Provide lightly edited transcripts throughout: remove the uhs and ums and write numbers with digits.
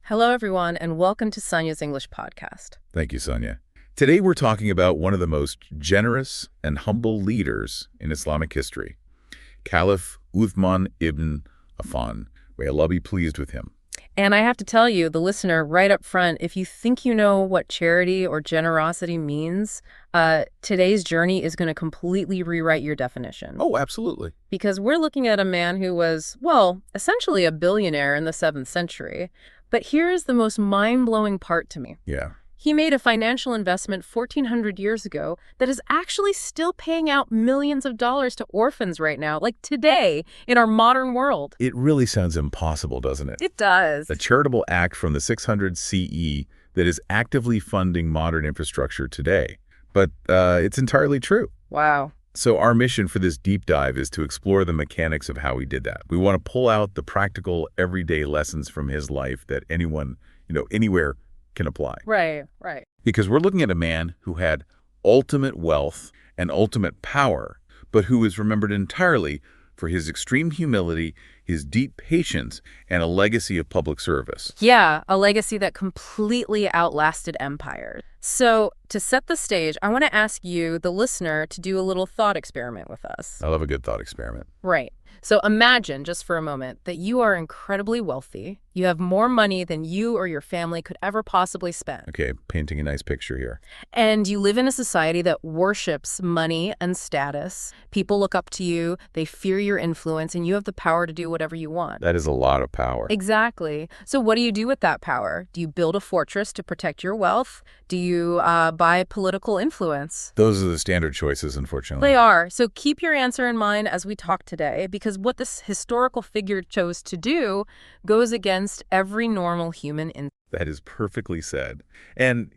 Hello, everyone, and welcome to Sania's English podcast. Thank you, Sania. Today we're talking about one of the most generous and humble leaders in Islamic history, Caliph Uthman ibn Affan. May Allah be pleased with him. And I have to tell you, the listener, right up front, if you think you know what charity or generosity means, today's journey is going to completely rewrite your definition. Oh, absolutely. Because we're looking at a man who was, well, essentially a billionaire in the 7th century. But here's the most mind-blowing part to me. Yeah. He made a financial investment 1,400 years ago that is actually still paying out millions of dollars to orphans right now, like today, in our modern world. It really sounds impossible, doesn't it? It does. A charitable act from the 600 CE that is actively funding modern infrastructure today. But it's entirely true. Wow. So our mission for this deep dive is to explore the mechanics of how he did that. We want to pull out the practical, everyday lessons from his life that anyone, anywhere can apply. Right. Because we're looking at a man who had ultimate wealth and ultimate power, but who is remembered entirely for his extreme humility, his deep patience, and a legacy of public service. Yeah, a legacy that completely outlasted empires. So, to set the stage, I want to ask you, the listener, to do a little thought experiment with us. I love a good thought experiment. Right. So imagine, just for a moment, that you are incredibly wealthy. You have more money than you or your family could ever possibly spend. Okay, painting a nice picture here. And you live in a society that worships money and status. People look up to you, they fear your influence, and you have the power to do whatever you want. That is a lot of power. Exactly. So what do you do with that power? Do you build a fortress to protect your wealth? Do you buy political influence? Those are the standard choices, unfortunately. They are. So keep your answer in mind as we talk today, because what this historical figure chose to do goes against every normal human instinct. That is perfectly said. And,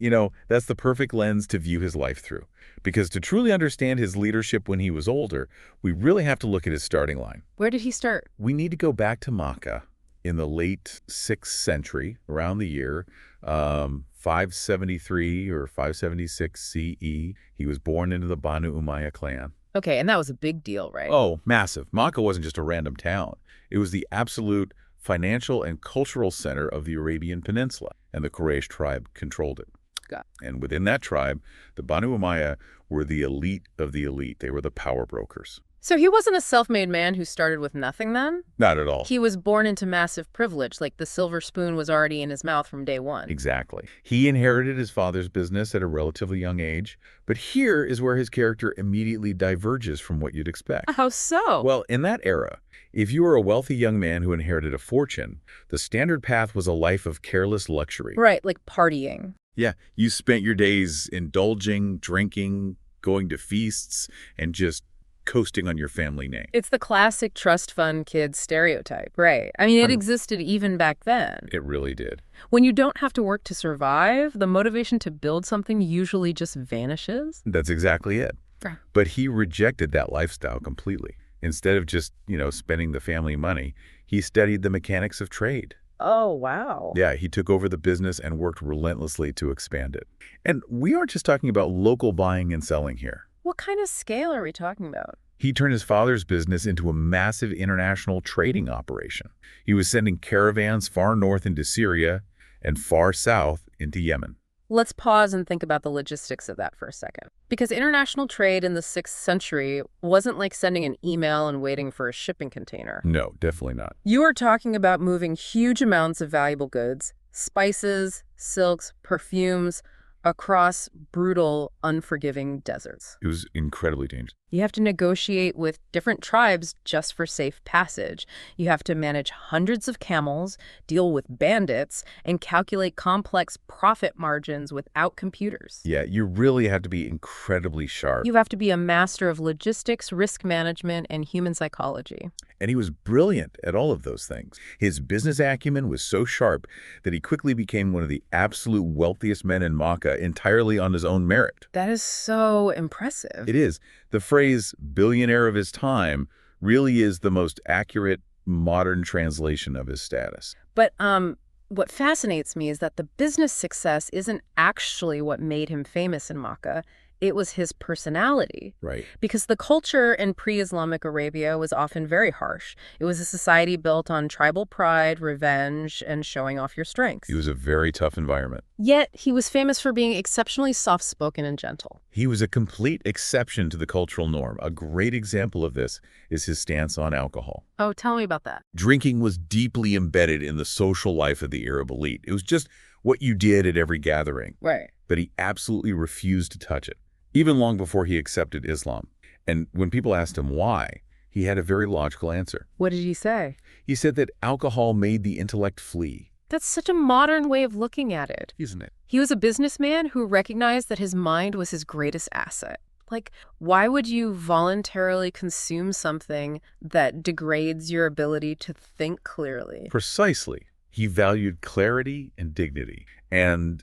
that's the perfect lens to view his life through. Because to truly understand his leadership when he was older, we really have to look at his starting line. Where did he start? We need to go back to Makkah in the late 6th century, around the year 573 or 576 CE. He was born into the Banu Umayyah clan. Okay, and that was a big deal, right? Oh, massive. Makkah wasn't just a random town. It was the absolute financial and cultural center of the Arabian Peninsula, and the Quraysh tribe controlled it. Got it. And within that tribe, the Banu Umayyah were the elite of the elite. They were the power brokers. So he wasn't a self-made man who started with nothing then? Not at all. He was born into massive privilege, like the silver spoon was already in his mouth from day one. Exactly. He inherited his father's business at a relatively young age, but here is where his character immediately diverges from what you'd expect. How so? Well, in that era, if you were a wealthy young man who inherited a fortune, the standard path was a life of careless luxury. Right, like partying. Yeah, you spent your days indulging, drinking, going to feasts, and just coasting on your family name. It's the classic trust fund kid stereotype, right? I mean, it existed even back then. It really did. When you don't have to work to survive, the motivation to build something usually just vanishes. That's exactly it. Yeah. But he rejected that lifestyle completely. Instead of just, spending the family money, he studied the mechanics of trade. Oh, wow. Yeah, he took over the business and worked relentlessly to expand it. And we aren't just talking about local buying and selling here. What kind of scale are we talking about? He turned his father's business into a massive international trading operation. He was sending caravans far north into Syria and far south into Yemen. Let's pause and think about the logistics of that for a second. Because international trade in the 6th century wasn't like sending an email and waiting for a shipping container. No, definitely not. You are talking about moving huge amounts of valuable goods, spices, silks, perfumes, across brutal, unforgiving deserts. It was incredibly dangerous. You have to negotiate with different tribes just for safe passage. You have to manage hundreds of camels, deal with bandits, and calculate complex profit margins without computers. Yeah, you really have to be incredibly sharp. You have to be a master of logistics, risk management, and human psychology. And he was brilliant at all of those things. His business acumen was so sharp that he quickly became one of the absolute wealthiest men in Makkah entirely on his own merit. That is so impressive. It is. The phrase billionaire of his time really is the most accurate modern translation of his status. But what fascinates me is that the business success isn't actually what made him famous in Makkah. It was his personality. Right. Because the culture in pre-Islamic Arabia was often very harsh. It was a society built on tribal pride, revenge, and showing off your strengths. It was a very tough environment. Yet, he was famous for being exceptionally soft-spoken and gentle. He was a complete exception to the cultural norm. A great example of this is his stance on alcohol. Oh, tell me about that. Drinking was deeply embedded in the social life of the Arab elite. It was just what you did at every gathering. Right. But he absolutely refused to touch it, even long before he accepted Islam. And when people asked him why, he had a very logical answer. What did he say? He said that alcohol made the intellect flee. That's such a modern way of looking at it. Isn't it? He was a businessman who recognized that his mind was his greatest asset. Like, why would you voluntarily consume something that degrades your ability to think clearly? Precisely. He valued clarity and dignity. And,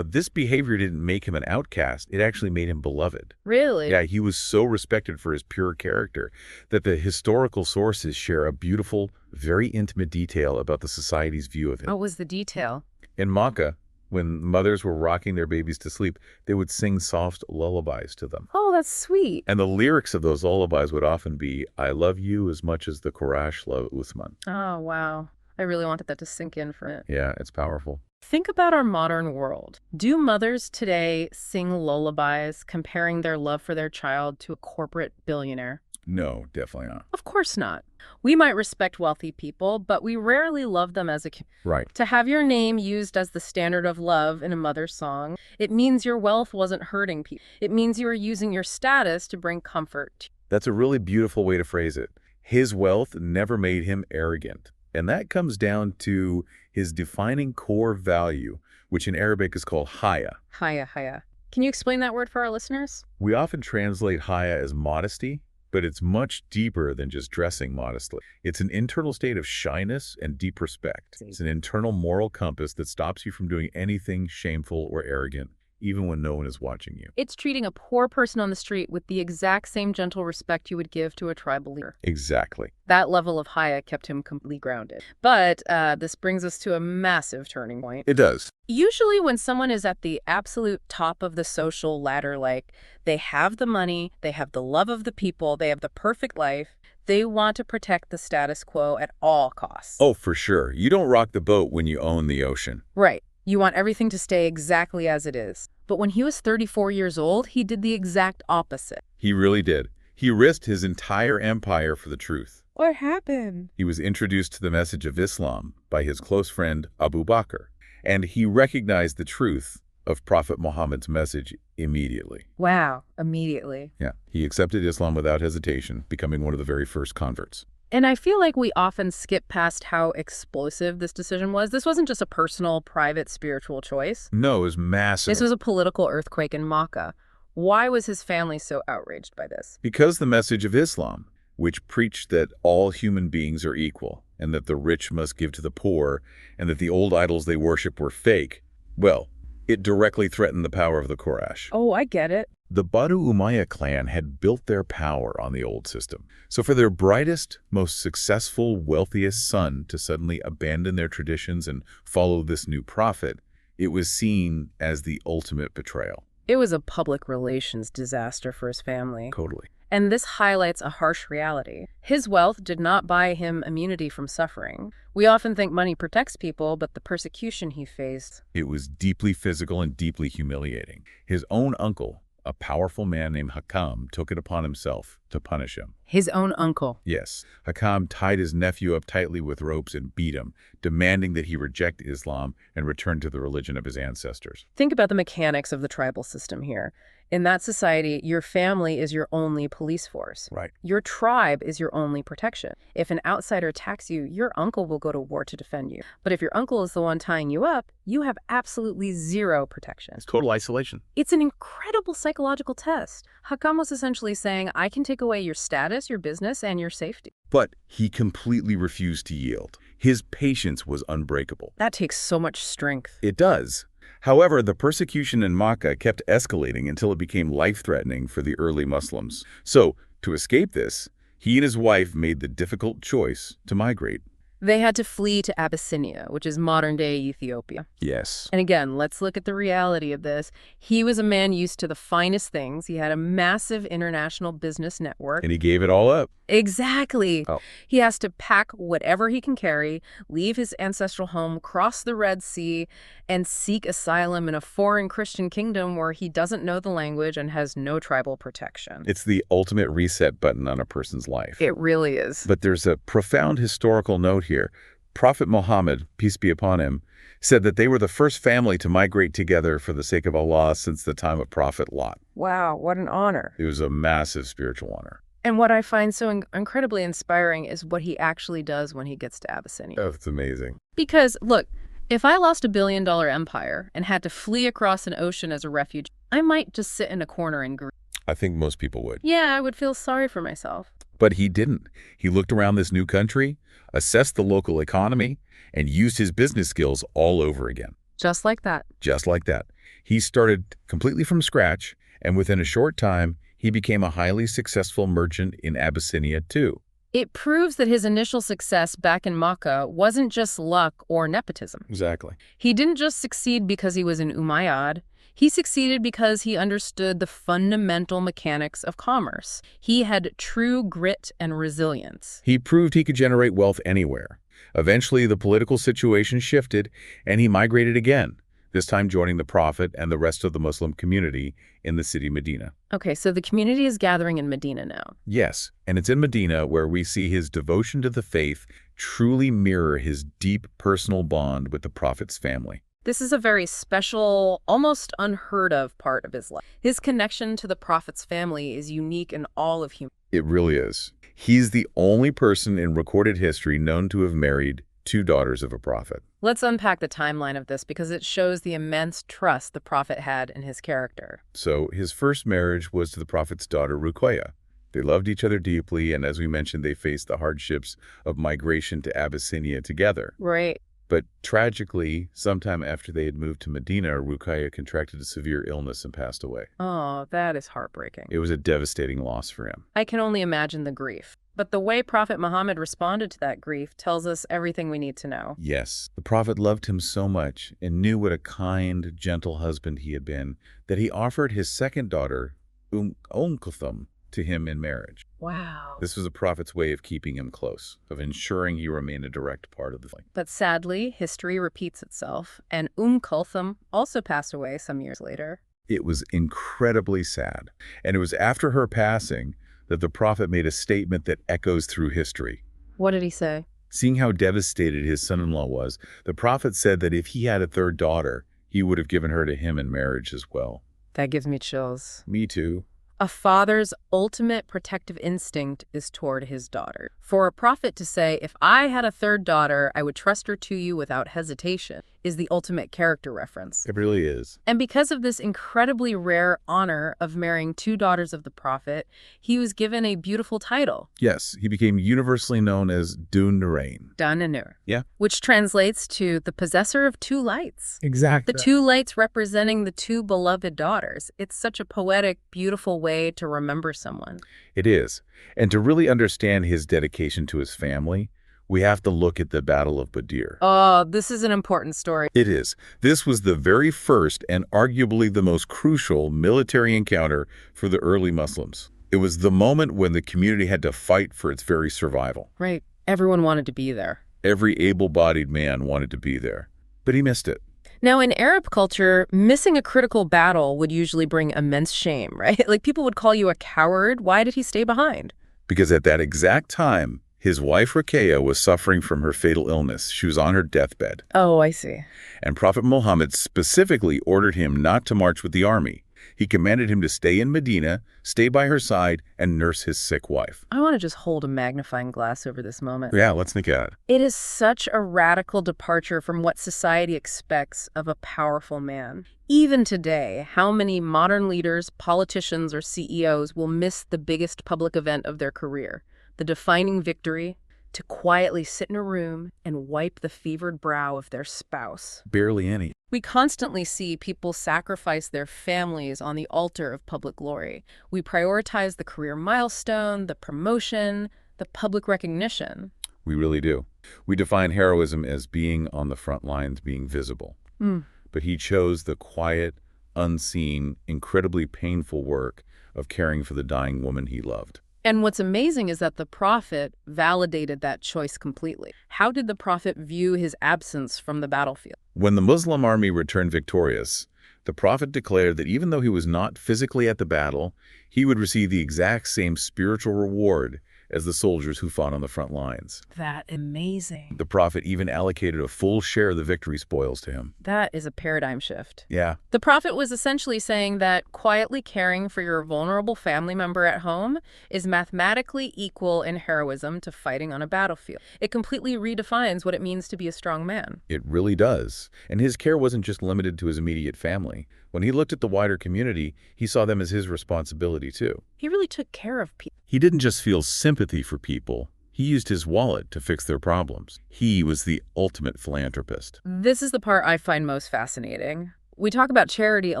this behavior didn't make him an outcast. It actually made him beloved. Really? Yeah, he was so respected for his pure character that the historical sources share a beautiful, very intimate detail about the society's view of him. What was the detail? In Makkah, when mothers were rocking their babies to sleep, they would sing soft lullabies to them. Oh, that's sweet. And the lyrics of those lullabies would often be, "I love you as much as the Quraysh love Uthman." Oh, wow. I really wanted that to sink in for it. Yeah, it's powerful. Think about our modern world. Do mothers today sing lullabies comparing their love for their child to a corporate billionaire? No, definitely not. Of course not. We might respect wealthy people, but we rarely love them as a community. Right. To have your name used as the standard of love in a mother's song, it means your wealth wasn't hurting people. It means you were using your status to bring comfort. That's a really beautiful way to phrase it. His wealth never made him arrogant. And that comes down to his defining core value, which in Arabic is called haya. Haya, haya. Can you explain that word for our listeners? We often translate haya as modesty, but it's much deeper than just dressing modestly. It's an internal state of shyness and deep respect. It's an internal moral compass that stops you from doing anything shameful or arrogant, even when no one is watching you. It's treating a poor person on the street with the exact same gentle respect you would give to a tribal leader. Exactly. That level of haya kept him completely grounded. But this brings us to a massive turning point. It does. Usually when someone is at the absolute top of the social ladder, like they have the money, they have the love of the people, they have the perfect life, they want to protect the status quo at all costs. Oh, for sure. You don't rock the boat when you own the ocean. Right. You want everything to stay exactly as it is. But when he was 34 years old, he did the exact opposite. He really did. He risked his entire empire for the truth. What happened? He was introduced to the message of Islam by his close friend Abu Bakr, and he recognized the truth of Prophet Muhammad's message immediately. Wow, immediately. Yeah, he accepted Islam without hesitation, becoming one of the very first converts. And I feel like we often skip past how explosive this decision was. This wasn't just a personal, private, spiritual choice. No, it was massive. This was a political earthquake in Makkah. Why was his family so outraged by this? Because the message of Islam, which preached that all human beings are equal, and that the rich must give to the poor, and that the old idols they worship were fake, well, it directly threatened the power of the Quraysh. Oh, I get it. The Banu Umayyah clan had built their power on the old system. So for their brightest, most successful, wealthiest son to suddenly abandon their traditions and follow this new prophet, it was seen as the ultimate betrayal. It was a public relations disaster for his family. Totally. And this highlights a harsh reality. His wealth did not buy him immunity from suffering. We often think money protects people, but the persecution he faced... It was deeply physical and deeply humiliating. His own uncle, a powerful man named Hakam, took it upon himself to punish him. His own uncle? Yes. Hakam tied his nephew up tightly with ropes and beat him, demanding that he reject Islam and return to the religion of his ancestors. Think about the mechanics of the tribal system here. In that society, your family is your only police force. Right. Your tribe is your only protection. If an outsider attacks you, your uncle will go to war to defend you. But if your uncle is the one tying you up, you have absolutely zero protection. It's total isolation. It's an incredible psychological test. Hakam was essentially saying, I can take away your status, your business, and your safety. But he completely refused to yield. His patience was unbreakable. That takes so much strength. It does. However, the persecution in Makkah kept escalating until it became life-threatening for the early Muslims. So, to escape this, he and his wife made the difficult choice to migrate. They had to flee to Abyssinia, which is modern-day Ethiopia. Yes. And again, let's look at the reality of this. He was a man used to the finest things. He had a massive international business network. And he gave it all up. Exactly. Oh. He has to pack whatever he can carry, leave his ancestral home, cross the Red Sea, and seek asylum in a foreign Christian kingdom where he doesn't know the language and has no tribal protection. It's the ultimate reset button on a person's life. It really is. But there's a profound historical note here. Prophet Muhammad, peace be upon him, said that they were the first family to migrate together for the sake of Allah since the time of Prophet Lot. Wow, what an honor. It was a massive spiritual honor. And what I find so incredibly inspiring is what he actually does when he gets to Abyssinia. Oh, it's amazing. Because, look, if I lost a billion-dollar empire and had to flee across an ocean as a refugee, I might just sit in a corner and grieve. I think most people would. Yeah, I would feel sorry for myself. But he didn't. He looked around this new country, assessed the local economy, and used his business skills all over again. Just like that. Just like that. He started completely from scratch, and within a short time, he became a highly successful merchant in Abyssinia, too. It proves that his initial success back in Makkah wasn't just luck or nepotism. Exactly. He didn't just succeed because he was an Umayyad. He succeeded because he understood the fundamental mechanics of commerce. He had true grit and resilience. He proved he could generate wealth anywhere. Eventually, the political situation shifted, and he migrated again, this time joining the Prophet and the rest of the Muslim community in the city Medina. Okay, so the community is gathering in Medina now. Yes, and it's in Medina where we see his devotion to the faith truly mirror his deep personal bond with the Prophet's family. This is a very special, almost unheard of part of his life. His connection to the Prophet's family is unique in all of humanity. It really is. He's the only person in recorded history known to have married two daughters of a prophet. Let's unpack the timeline of this because it shows the immense trust the Prophet had in his character. So his first marriage was to the Prophet's daughter, Ruqayya. They loved each other deeply, and as we mentioned, they faced the hardships of migration to Abyssinia together. Right. But tragically, sometime after they had moved to Medina, Ruqayya contracted a severe illness and passed away. Oh, that is heartbreaking. It was a devastating loss for him. I can only imagine the grief. But the way Prophet Muhammad responded to that grief tells us everything we need to know. Yes, the Prophet loved him so much and knew what a kind, gentle husband he had been that he offered his second daughter, Umm Kulthum, to him in marriage. Wow. This was the Prophet's way of keeping him close, of ensuring he remained a direct part of the family. But sadly, history repeats itself, and Kulthum also passed away some years later. It was incredibly sad, and it was after her passing that the Prophet made a statement that echoes through history. What did he say? Seeing how devastated his son-in-law was, the Prophet said that if he had a third daughter, he would have given her to him in marriage as well. That gives me chills. Me too. A father's ultimate protective instinct is toward his daughter. For a prophet to say, if I had a third daughter, I would trust her to you without hesitation, is the ultimate character reference. It really is. And because of this incredibly rare honor of marrying two daughters of the Prophet, he was given a beautiful title. Yes, he became universally known as Dhun-Nurayn. Dhun-Nurayn. Yeah. Which translates to the Possessor of Two Lights. Exactly. The two lights representing the two beloved daughters. It's such a poetic, beautiful way to remember someone. It is. And to really understand his dedication to his family, we have to look at the Battle of Badr. Oh, this is an important story. It is. This was the very first and arguably the most crucial military encounter for the early Muslims. It was the moment when the community had to fight for its very survival. Right. Everyone wanted to be there. Every able-bodied man wanted to be there. But he missed it. Now, in Arab culture, missing a critical battle would usually bring immense shame, right? Like, people would call you a coward. Why did he stay behind? Because at that exact time, his wife Ruqayya was suffering from her fatal illness. She was on her deathbed. Oh, I see. And Prophet Muhammad specifically ordered him not to march with the army. He commanded him to stay in Medina, stay by her side, and nurse his sick wife. I want to just hold a magnifying glass over this moment. Yeah, let's think at it. It is such a radical departure from what society expects of a powerful man. Even today, how many modern leaders, politicians, or CEOs will miss the biggest public event of their career, the defining victory, to quietly sit in a room and wipe the fevered brow of their spouse? Barely any. We constantly see people sacrifice their families on the altar of public glory. We prioritize the career milestone, the promotion, the public recognition. We really do. We define heroism as being on the front lines, being visible. Mm. But he chose the quiet, unseen, incredibly painful work of caring for the dying woman he loved. And what's amazing is that the Prophet validated that choice completely. How did the Prophet view his absence from the battlefield? When the Muslim army returned victorious, the Prophet declared that even though he was not physically at the battle, he would receive the exact same spiritual reward as the soldiers who fought on the front lines. That's amazing. The Prophet even allocated a full share of the victory spoils to him. That is a paradigm shift. Yeah. The Prophet was essentially saying that quietly caring for your vulnerable family member at home is mathematically equal in heroism to fighting on a battlefield. It completely redefines what it means to be a strong man. It really does. And his care wasn't just limited to his immediate family. When he looked at the wider community, he saw them as his responsibility too. He really took care of people. He didn't just feel sympathy for people. He used his wallet to fix their problems. He was the ultimate philanthropist. This is the part I find most fascinating. We talk about charity a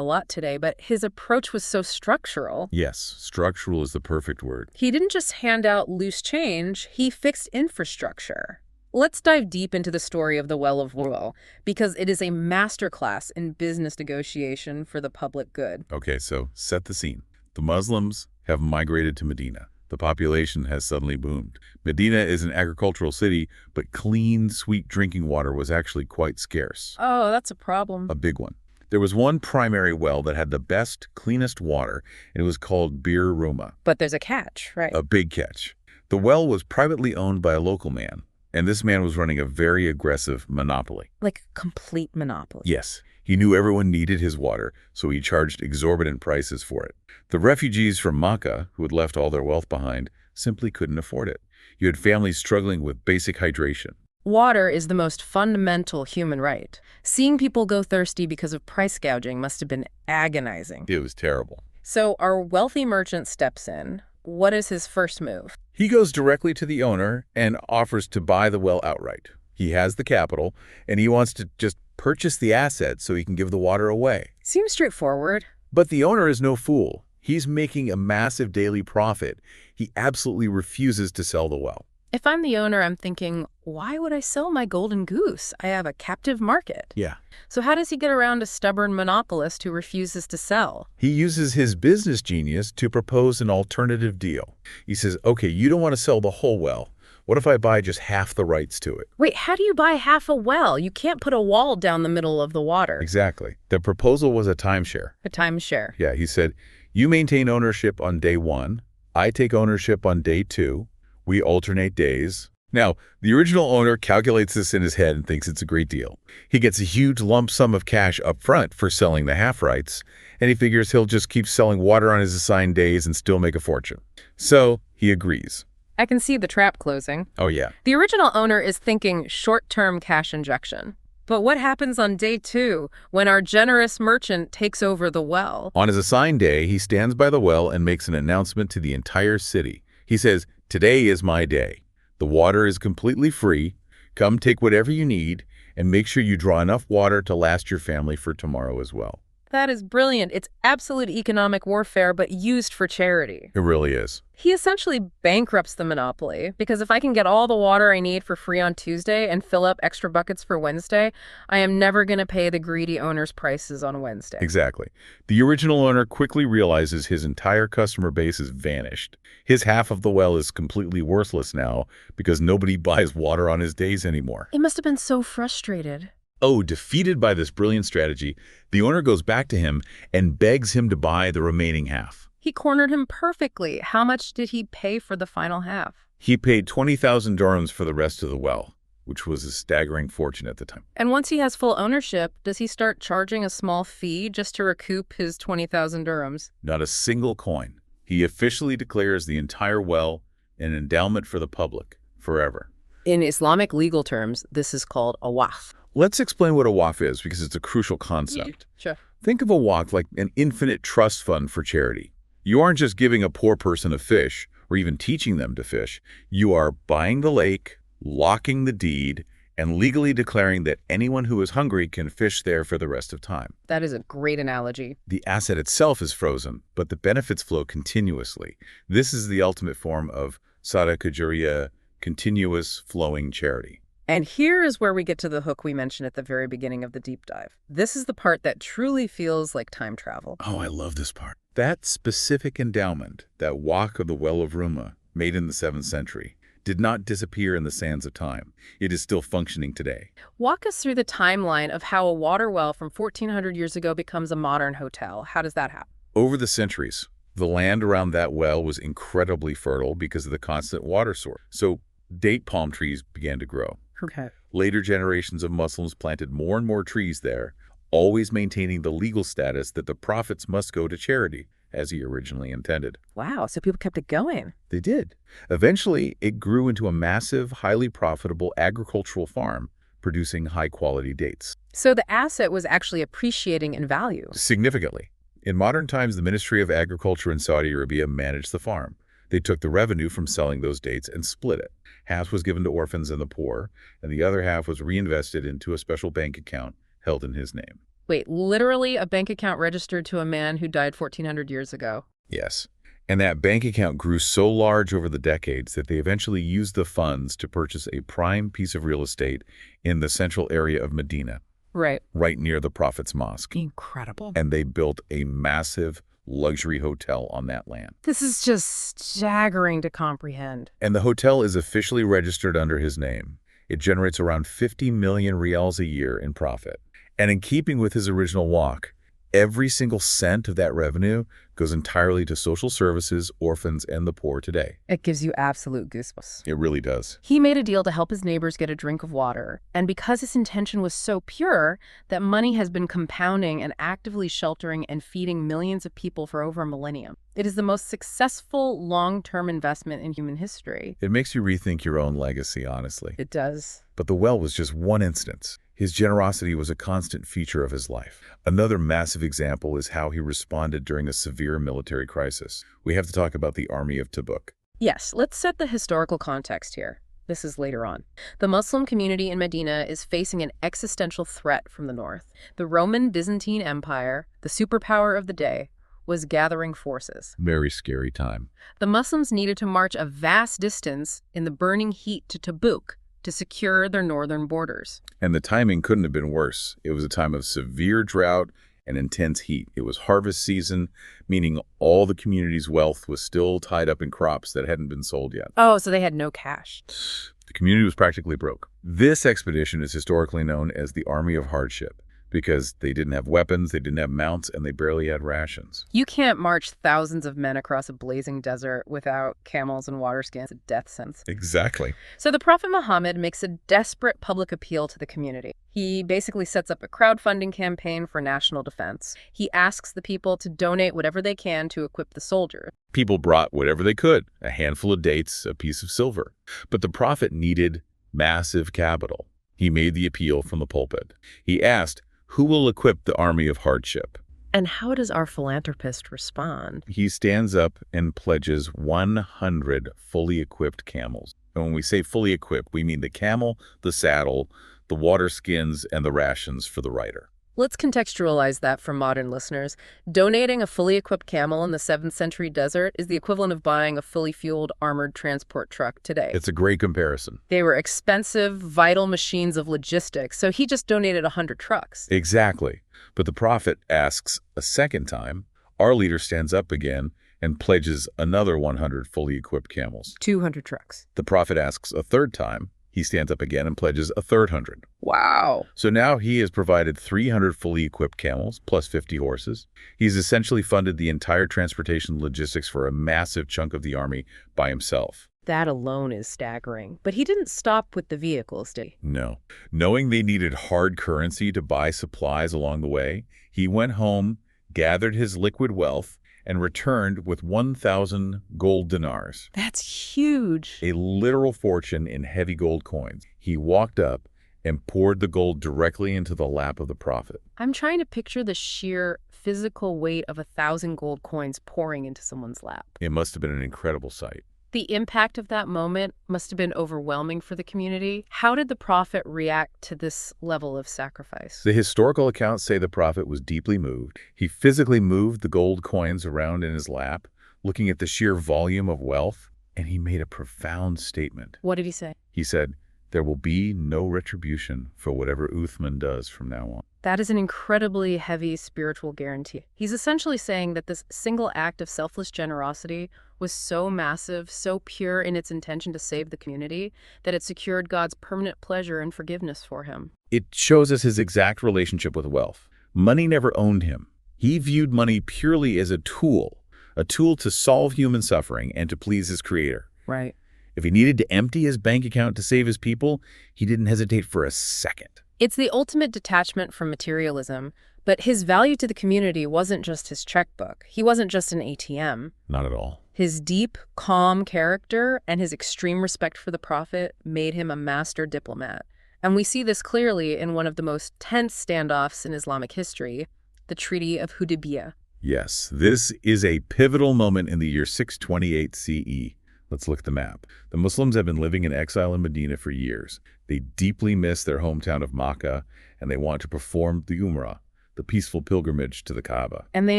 lot today, but his approach was so structural. Yes, structural is the perfect word. He didn't just hand out loose change, he fixed infrastructure. Let's dive deep into the story of the Well of Rumah, because it is a masterclass in business negotiation for the public good. Okay, so set the scene. The Muslims have migrated to Medina. The population has suddenly boomed. Medina is an agricultural city, but clean, sweet drinking water was actually quite scarce. Oh, that's a problem. A big one. There was one primary well that had the best, cleanest water, and it was called Bir Rumah. But there's a catch, right? A big catch. The well was privately owned by a local man, and this man was running a very aggressive monopoly. Like complete monopoly. Yes, he knew everyone needed his water, so he charged exorbitant prices for it. The refugees from Makkah, who had left all their wealth behind, simply couldn't afford it. You had families struggling with basic hydration. Water is the most fundamental human right. Seeing people go thirsty because of price gouging must have been agonizing. It was terrible. So our wealthy merchant steps in. What is his first move? He goes directly to the owner and offers to buy the well outright. He has the capital, and he wants to just purchase the asset so he can give the water away. Seems straightforward. But the owner is no fool. He's making a massive daily profit. He absolutely refuses to sell the well. If I'm the owner, I'm thinking, why would I sell my golden goose? I have a captive market. Yeah. So how does he get around a stubborn monopolist who refuses to sell? He uses his business genius to propose an alternative deal. He says, okay, you don't want to sell the whole well. What if I buy just half the rights to it? Wait, how do you buy half a well? You can't put a wall down the middle of the water. Exactly. The proposal was a timeshare. A timeshare. Yeah, he said, you maintain ownership on day 1. I take ownership on day 2. We alternate days. Now, the original owner calculates this in his head and thinks it's a great deal. He gets a huge lump sum of cash up front for selling the half rights, and he figures he'll just keep selling water on his assigned days and still make a fortune. So he agrees. I can see the trap closing. Oh, yeah. The original owner is thinking short-term cash injection. But what happens on day 2 when our generous merchant takes over the well? On his assigned day, he stands by the well and makes an announcement to the entire city. He says, today is my day. The water is completely free. Come take whatever you need and make sure you draw enough water to last your family for tomorrow as well. That is brilliant. It's absolute economic warfare, but used for charity. It really is. He essentially bankrupts the monopoly, because if I can get all the water I need for free on Tuesday and fill up extra buckets for Wednesday, I am never going to pay the greedy owner's prices on Wednesday. Exactly. The original owner quickly realizes his entire customer base has vanished. His half of the well is completely worthless now because nobody buys water on his days anymore. He must have been so frustrated. Oh, defeated by this brilliant strategy, the owner goes back to him and begs him to buy the remaining half. He cornered him perfectly. How much did he pay for the final half? He paid 20,000 dirhams for the rest of the well, which was a staggering fortune at the time. And once he has full ownership, does he start charging a small fee just to recoup his 20,000 dirhams? Not a single coin. He officially declares the entire well an endowment for the public, forever. In Islamic legal terms, this is called a waqf. Let's explain what a waqf is, because it's a crucial concept. Sure. Think of a waqf like an infinite trust fund for charity. You aren't just giving a poor person a fish, or even teaching them to fish. You are buying the lake, locking the deed, and legally declaring that anyone who is hungry can fish there for the rest of time. That is a great analogy. The asset itself is frozen, but the benefits flow continuously. This is the ultimate form of sadaqah jariyah, continuous flowing charity. And here is where we get to the hook we mentioned at the very beginning of the deep dive. This is the part that truly feels like time travel. Oh, I love this part. That specific endowment, that walk of the Well of Rumah, made in the 7th century, did not disappear in the sands of time. It is still functioning today. Walk us through the timeline of how a water well from 1400 years ago becomes a modern hotel. How does that happen? Over the centuries, the land around that well was incredibly fertile because of the constant water source. So date palm trees began to grow. Okay. Later generations of Muslims planted more and more trees there, always maintaining the legal status that the prophets must go to charity, as he originally intended. Wow, so people kept it going. They did. Eventually, it grew into a massive, highly profitable agricultural farm, producing high-quality dates. So the asset was actually appreciating in value. Significantly. In modern times, the Ministry of Agriculture in Saudi Arabia managed the farm. They took the revenue from selling those dates and split it. Half was given to orphans and the poor, and the other half was reinvested into a special bank account held in his name. Wait, literally a bank account registered to a man who died 1400 years ago? Yes. And that bank account grew so large over the decades that they eventually used the funds to purchase a prime piece of real estate in the central area of Madinah. Right near the Prophet's Mosque. Incredible. And they built a massive luxury hotel on that land. This is just staggering to comprehend. And the hotel is officially registered under his name. It generates around 50 million rials a year in profit. And in keeping with his original walk, every single cent of that revenue goes entirely to social services, orphans, and the poor today. It gives you absolute goosebumps. It really does. He made a deal to help his neighbors get a drink of water. And because his intention was so pure, that money has been compounding and actively sheltering and feeding millions of people for over a millennium. It is the most successful long-term investment in human history. It makes you rethink your own legacy, honestly. It does. But the well was just one instance. His generosity was a constant feature of his life. Another massive example is how he responded during a severe military crisis. We have to talk about the Army of Tabuk. Yes, let's set the historical context here. This is later on. The Muslim community in Medina is facing an existential threat from the north. The Roman Byzantine Empire, the superpower of the day, was gathering forces. Very scary time. The Muslims needed to march a vast distance in the burning heat to Tabuk to secure their northern borders. And the timing couldn't have been worse. It was a time of severe drought and intense heat. It was harvest season, meaning all the community's wealth was still tied up in crops that hadn't been sold yet. Oh, so they had no cash. The community was practically broke. This expedition is historically known as the Army of Hardship because they didn't have weapons, they didn't have mounts, and they barely had rations. You can't march thousands of men across a blazing desert without camels and water skins. It's a death sentence. Exactly. So the Prophet Muhammad makes a desperate public appeal to the community. He basically sets up a crowdfunding campaign for national defense. He asks the people to donate whatever they can to equip the soldiers. People brought whatever they could, a handful of dates, a piece of silver. But the Prophet needed massive capital. He made the appeal from the pulpit. He asked, who will equip the Army of Hardship? And how does our philanthropist respond? He stands up and pledges 100 fully equipped camels. And when we say fully equipped, we mean the camel, the saddle, the water skins, and the rations for the rider. Let's contextualize that for modern listeners. Donating a fully equipped camel in the 7th century desert is the equivalent of buying a fully fueled armored transport truck today. It's a great comparison. They were expensive, vital machines of logistics, so he just donated 100 trucks. Exactly. But the Prophet asks a second time. Our leader stands up again and pledges another 100 fully equipped camels. 200 trucks. The Prophet asks a third time. He stands up again and pledges a third 100. Wow. So now he has provided 300 fully equipped camels plus 50 horses. He's essentially funded the entire transportation logistics for a massive chunk of the army by himself. That alone is staggering. But he didn't stop with the vehicles, did he? No. Knowing they needed hard currency to buy supplies along the way, he went home, gathered his liquid wealth, and returned with 1,000 gold dinars. That's huge. A literal fortune in heavy gold coins. He walked up and poured the gold directly into the lap of the Prophet. I'm trying to picture the sheer physical weight of 1,000 gold coins pouring into someone's lap. It must have been an incredible sight. The impact of that moment must have been overwhelming for the community. How did the Prophet react to this level of sacrifice? The historical accounts say the Prophet was deeply moved. He physically moved the gold coins around in his lap, looking at the sheer volume of wealth. And he made a profound statement. What did he say? He said, there will be no retribution for whatever Uthman does from now on. That is an incredibly heavy spiritual guarantee. He's essentially saying that this single act of selfless generosity was so massive, so pure in its intention to save the community, that it secured God's permanent pleasure and forgiveness for him. It shows us his exact relationship with wealth. Money never owned him. He viewed money purely as a tool to solve human suffering and to please his creator. Right. If he needed to empty his bank account to save his people, he didn't hesitate for a second. It's the ultimate detachment from materialism, but his value to the community wasn't just his checkbook. He wasn't just an ATM. Not at all. His deep, calm character and his extreme respect for the Prophet made him a master diplomat. And we see this clearly in one of the most tense standoffs in Islamic history, the Treaty of Hudaybiyah. Yes, this is a pivotal moment in the year 628 CE. Let's look at the map. The Muslims have been living in exile in Medina for years. They deeply miss their hometown of Makkah, and they want to perform the Umrah, the peaceful pilgrimage to the Kaaba. And they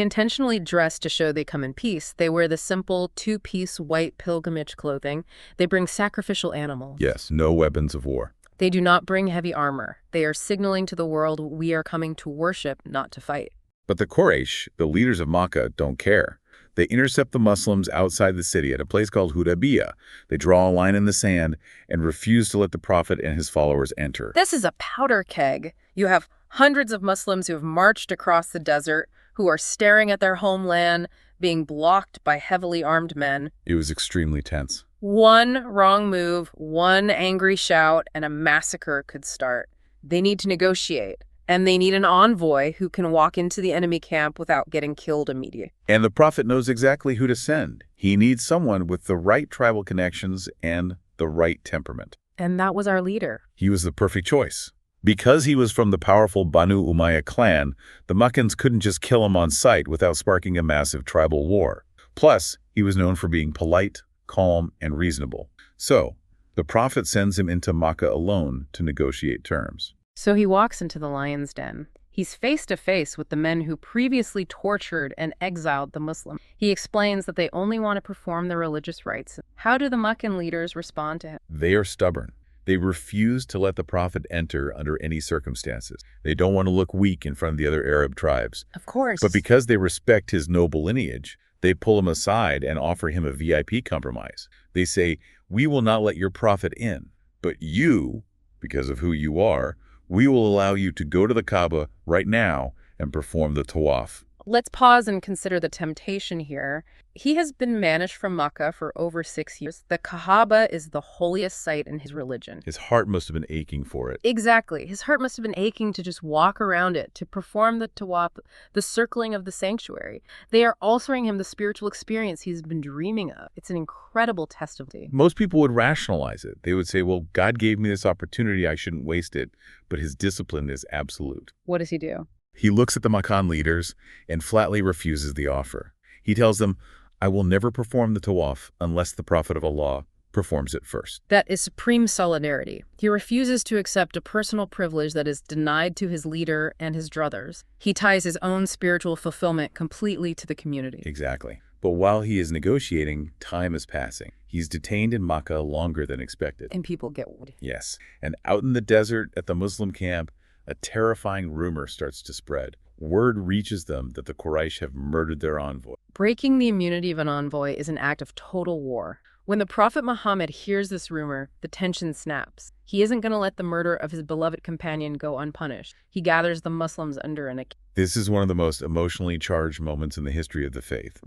intentionally dress to show they come in peace. They wear the simple two-piece white pilgrimage clothing. They bring sacrificial animals. Yes, no weapons of war. They do not bring heavy armor. They are signaling to the world we are coming to worship, not to fight. But the Quraysh, the leaders of Makkah, don't care. They intercept the Muslims outside the city at a place called Hudaybiyah. They draw a line in the sand and refuse to let the Prophet and his followers enter. This is a powder keg. You have hundreds of Muslims who have marched across the desert, who are staring at their homeland, being blocked by heavily armed men. It was extremely tense. One wrong move, one angry shout, and a massacre could start. They need to negotiate. And they need an envoy who can walk into the enemy camp without getting killed immediately. And the Prophet knows exactly who to send. He needs someone with the right tribal connections and the right temperament. And that was our leader. He was the perfect choice. Because he was from the powerful Banu Umayyah clan, the Meccans couldn't just kill him on sight without sparking a massive tribal war. Plus, he was known for being polite, calm, and reasonable. So, the Prophet sends him into Makkah alone to negotiate terms. So he walks into the lion's den. He's face to face with the men who previously tortured and exiled the Muslims. He explains that they only want to perform their religious rites. How do the Meccan leaders respond to him? They are stubborn. They refuse to let the Prophet enter under any circumstances. They don't want to look weak in front of the other Arab tribes. Of course. But because they respect his noble lineage, they pull him aside and offer him a VIP compromise. They say, we will not let your Prophet in, but you, because of who you are, we will allow you to go to the Kaaba right now and perform the tawaf. Let's pause and consider the temptation here. He has been banished from Makkah for over 6 years. The Kaaba is the holiest site in his religion. His heart must have been aching for it. Exactly. His heart must have been aching to just walk around it, to perform the tawaf, the circling of the sanctuary. They are altering him the spiritual experience he's been dreaming of. It's an incredible test of faith. Most people would rationalize it. They would say, well, God gave me this opportunity, I shouldn't waste it. But his discipline is absolute. What does he do? He looks at the Meccan leaders and flatly refuses the offer. He tells them, I will never perform the tawaf unless the Prophet of Allah performs it first. That is supreme solidarity. He refuses to accept a personal privilege that is denied to his leader and his druthers. He ties his own spiritual fulfillment completely to the community. Exactly. But while he is negotiating, time is passing. He's detained in Makkah longer than expected. And people get worried. Yes. And out in the desert at the Muslim camp, a terrifying rumor starts to spread. Word reaches them that the Quraysh have murdered their envoy. Breaking the immunity of an envoy is an act of total war. When the Prophet Muhammad hears this rumor, the tension snaps. He isn't going to let the murder of his beloved companion go unpunished. He gathers the Muslims under an... This is one of the most emotionally charged moments in the history of the faith.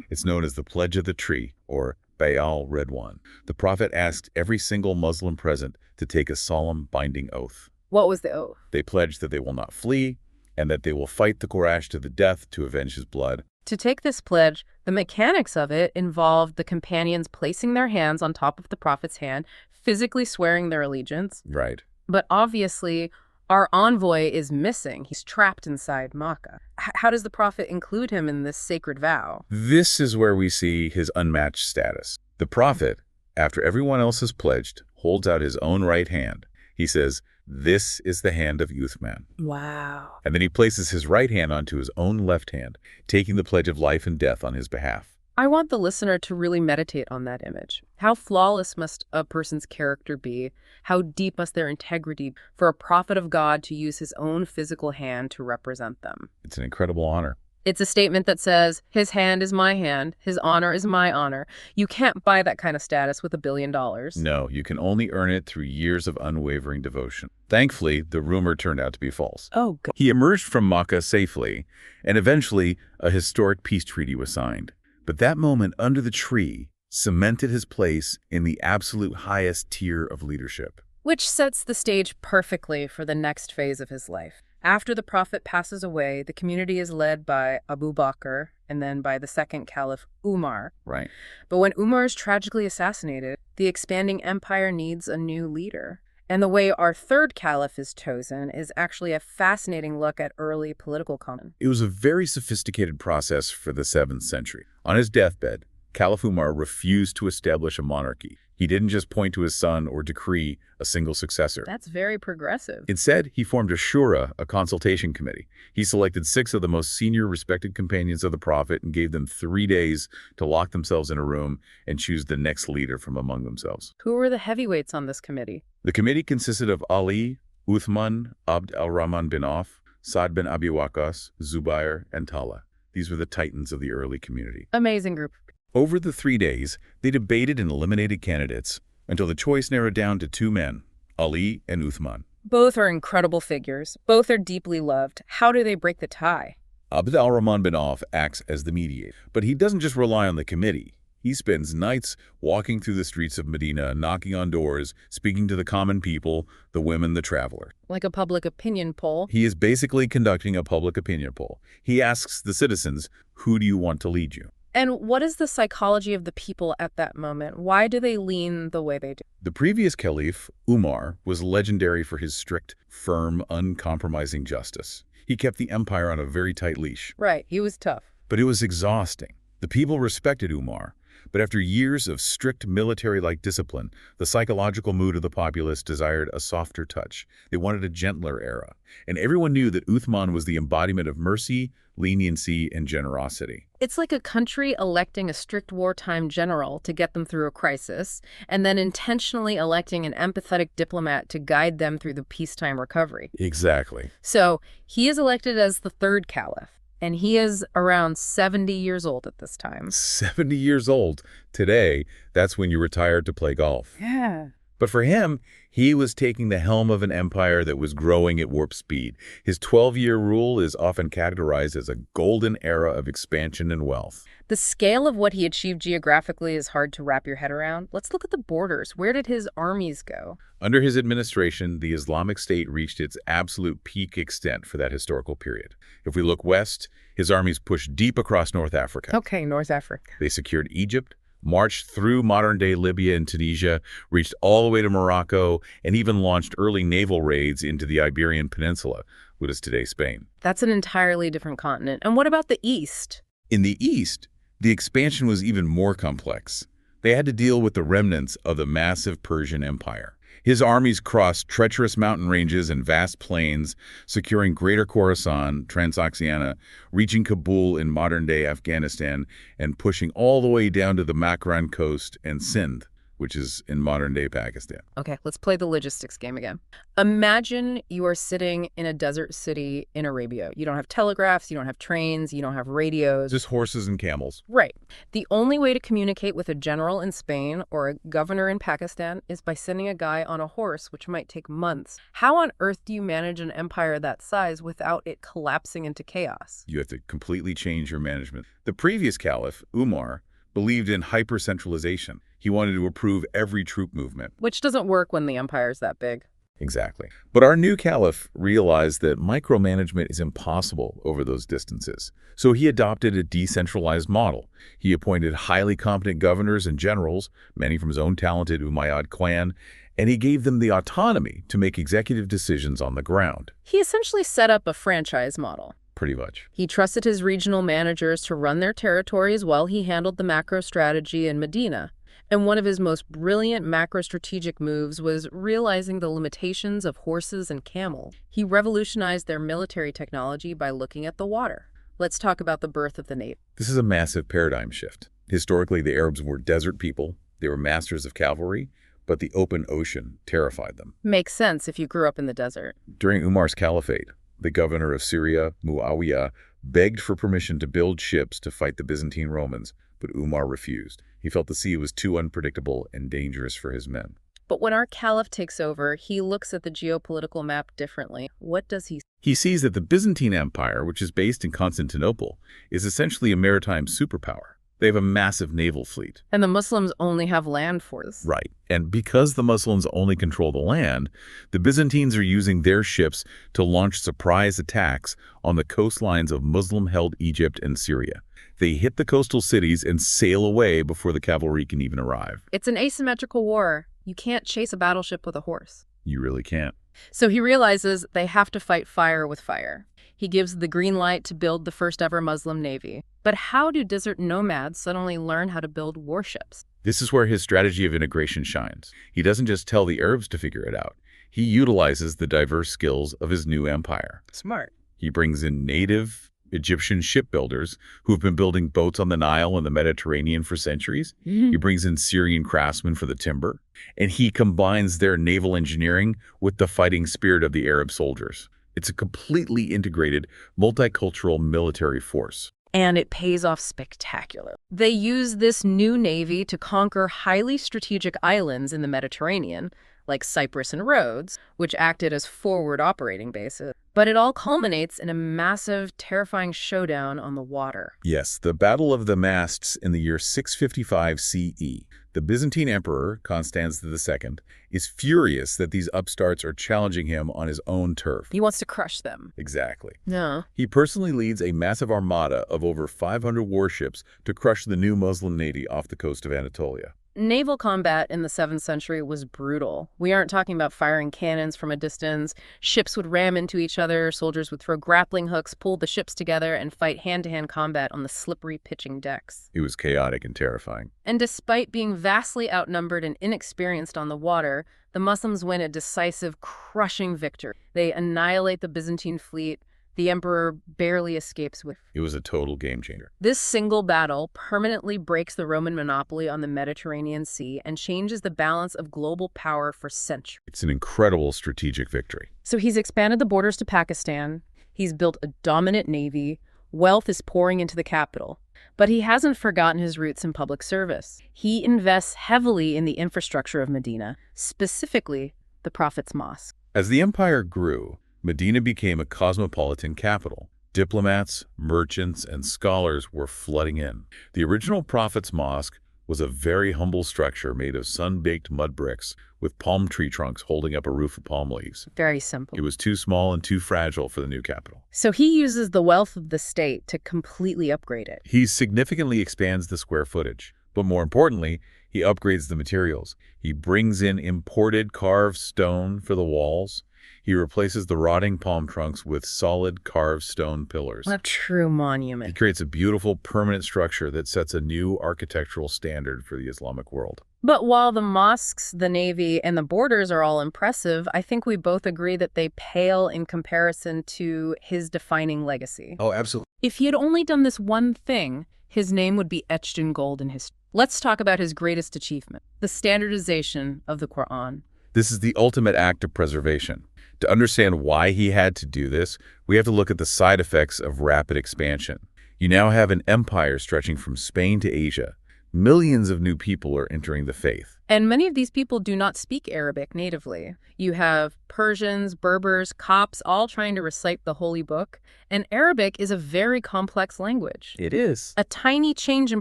It's known as the Pledge of the Tree, or Bay'al Ridwan. The Prophet asked every single Muslim present to take a solemn binding oath. What was the oath? They pledged that they will not flee, and that they will fight the Quraysh to the death to avenge his blood. To take this pledge, the mechanics of it involved the companions placing their hands on top of the Prophet's hand, physically swearing their allegiance. Right. But obviously, our envoy is missing. He's trapped inside Makkah. How does the Prophet include him in this sacred vow? This is where we see his unmatched status. The Prophet, after everyone else has pledged, holds out his own right hand. He says, this is the hand of Uthman. Wow. And then he places his right hand onto his own left hand, taking the pledge of life and death on his behalf. I want the listener to really meditate on that image. How flawless must a person's character be? How deep must their integrity be for a prophet of God to use his own physical hand to represent them? It's an incredible honor. It's a statement that says, his hand is my hand, his honor is my honor. You can't buy that kind of status with $1 billion. No, you can only earn it through years of unwavering devotion. Thankfully, the rumor turned out to be false. Oh, God. He emerged from Makkah safely, and eventually a historic peace treaty was signed. But that moment under the tree cemented his place in the absolute highest tier of leadership. Which sets the stage perfectly for the next phase of his life. After the Prophet passes away, the community is led by Abu Bakr and then by the second Caliph, Umar. Right. But when Umar is tragically assassinated, the expanding empire needs a new leader. And the way our third caliph is chosen is actually a fascinating look at early political comment. It was a very sophisticated process for the 7th century. On his deathbed, Caliph Umar refused to establish a monarchy. He didn't just point to his son or decree a single successor. That's very progressive. Instead, he formed a shura, a consultation committee. He selected 6 of the most senior respected companions of the Prophet and gave them 3 days to lock themselves in a room and choose the next leader from among themselves. Who were the heavyweights on this committee? The committee consisted of Ali, Uthman, Abd al-Rahman bin Auf, Sa'd bin Abi Waqqas, Zubair, and Talha. These were the titans of the early community. Amazing group. Over the 3 days, they debated and eliminated candidates until the choice narrowed down to 2 men, Ali and Uthman. Both are incredible figures. Both are deeply loved. How do they break the tie? Abd al-Rahman bin Auf acts as the mediator, but he doesn't just rely on the committee. He spends nights walking through the streets of Medina, knocking on doors, speaking to the common people, the women, the traveler. Like a public opinion poll. He is basically conducting a public opinion poll. He asks the citizens, who do you want to lead you? And what is the psychology of the people at that moment? Why do they lean the way they do? The previous caliph, Umar, was legendary for his strict, firm, uncompromising justice. He kept the empire on a very tight leash. Right, he was tough. But it was exhausting. The people respected Umar, but after years of strict military-like discipline, the psychological mood of the populace desired a softer touch. They wanted a gentler era. And everyone knew that Uthman was the embodiment of mercy, leniency, and generosity. It's like a country electing a strict wartime general to get them through a crisis, and then intentionally electing an empathetic diplomat to guide them through the peacetime recovery. Exactly. So he is elected as the third caliph, and he is around 70 years old at this time. 70 years old. Today, that's when you retired to play golf. Yeah. But for him, he was taking the helm of an empire that was growing at warp speed. His 12-year rule is often categorized as a golden era of expansion and wealth. The scale of what he achieved geographically is hard to wrap your head around. Let's look at the borders. Where did his armies go? Under his administration, the Islamic State reached its absolute peak extent for that historical period. If we look west, his armies pushed deep across North Africa. Okay, North Africa. They secured Egypt, marched through modern-day Libya and Tunisia, reached all the way to Morocco, and even launched early naval raids into the Iberian Peninsula, what is today Spain. That's an entirely different continent. And what about the East? In the East, the expansion was even more complex. They had to deal with the remnants of the massive Persian Empire. His armies crossed treacherous mountain ranges and vast plains, securing Greater Khorasan, Transoxiana, reaching Kabul in modern-day Afghanistan, and pushing all the way down to the Makran coast and Sindh, which is in modern-day Pakistan. Okay, let's play the logistics game again. Imagine you are sitting in a desert city in Arabia. You don't have telegraphs, you don't have trains, you don't have radios. Just horses and camels. Right. The only way to communicate with a general in Spain or a governor in Pakistan is by sending a guy on a horse, which might take months. How on earth do you manage an empire that size without it collapsing into chaos? You have to completely change your management. The previous caliph, Umar, believed in hyper-centralization. He wanted to approve every troop movement. Which doesn't work when the empire's that big. Exactly. But our new caliph realized that micromanagement is impossible over those distances. So he adopted a decentralized model. He appointed highly competent governors and generals, many from his own talented Umayyad clan, and he gave them the autonomy to make executive decisions on the ground. He essentially set up a franchise model. Pretty much. He trusted his regional managers to run their territories while he handled the macro strategy in Medina. And one of his most brilliant macro-strategic moves was realizing the limitations of horses and camels. He revolutionized their military technology by looking at the water. Let's talk about the birth of the navy. This is a massive paradigm shift. Historically, the Arabs were desert people. They were masters of cavalry, but the open ocean terrified them. Makes sense if you grew up in the desert. During Umar's caliphate, the governor of Syria, Muawiyah, begged for permission to build ships to fight the Byzantine Romans, but Umar refused. He felt the sea was too unpredictable and dangerous for his men. But when our caliph takes over, he looks at the geopolitical map differently. What does he see? He sees that the Byzantine Empire, which is based in Constantinople, is essentially a maritime superpower. They have a massive naval fleet. And the Muslims only have land forces. Right. And because the Muslims only control the land, the Byzantines are using their ships to launch surprise attacks on the coastlines of Muslim-held Egypt and Syria. They hit the coastal cities and sail away before the cavalry can even arrive. It's an asymmetrical war. You can't chase a battleship with a horse. You really can't. So he realizes they have to fight fire with fire. He gives the green light to build the first ever Muslim navy. But how do desert nomads suddenly learn how to build warships? This is where his strategy of integration shines. He doesn't just tell the Arabs to figure it out. He utilizes the diverse skills of his new empire. Smart. He brings in native Egyptian shipbuilders who have been building boats on the Nile and the Mediterranean for centuries. He brings in Syrian craftsmen for the timber. And he combines their naval engineering with the fighting spirit of the Arab soldiers. It's a completely integrated, multicultural military force. And it pays off spectacularly. They use this new navy to conquer highly strategic islands in the Mediterranean, like Cyprus and Rhodes, which acted as forward operating bases. But it all culminates in a massive, terrifying showdown on the water. Yes, the Battle of the Masts in the year 655 CE. The Byzantine Emperor, Constans II, is furious that these upstarts are challenging him on his own turf. He wants to crush them. Exactly. No. He personally leads a massive armada of over 500 warships to crush the new Muslim navy off the coast of Anatolia. Naval combat in the 7th century was brutal. We aren't talking about firing cannons from a distance. Ships would ram into each other, soldiers would throw grappling hooks, pull the ships together, and fight hand-to-hand combat on the slippery pitching decks. It was chaotic and terrifying. And despite being vastly outnumbered and inexperienced on the water, the Muslims win a decisive, crushing victory. They annihilate the Byzantine fleet. The emperor barely escapes with. It was a total game changer. This single battle permanently breaks the Roman monopoly on the Mediterranean Sea and changes the balance of global power for centuries. It's an incredible strategic victory. So he's expanded the borders to Pakistan. He's built a dominant navy. Wealth is pouring into the capital. But he hasn't forgotten his roots in public service. He invests heavily in the infrastructure of Medina, specifically the Prophet's Mosque. As the empire grew, Medina became a cosmopolitan capital. Diplomats, merchants, and scholars were flooding in. The original Prophet's Mosque was a very humble structure made of sun-baked mud bricks with palm tree trunks holding up a roof of palm leaves. Very simple. It was too small and too fragile for the new capital. So he uses the wealth of the state to completely upgrade it. He significantly expands the square footage, but more importantly, he upgrades the materials. He brings in imported carved stone for the walls. He replaces the rotting palm trunks with solid carved stone pillars. A true He monument. creates a beautiful permanent structure that sets a new architectural standard for the Islamic world. But while the mosques, the navy, and the borders are all impressive, I think we both agree that they pale in comparison to his defining legacy. Oh, absolutely. If he had only done this one thing, his name would be etched in gold in history. Let's talk about his greatest achievement, the standardization of the Quran. This is the ultimate act of preservation. To understand why he had to do this, we have to look at the side effects of rapid expansion. You now have an empire stretching from Spain to Asia. Millions of new people are entering the faith. And many of these people do not speak Arabic natively. You have Persians, Berbers, Copts, all trying to recite the Holy Book. And Arabic is a very complex language. It is. A tiny change in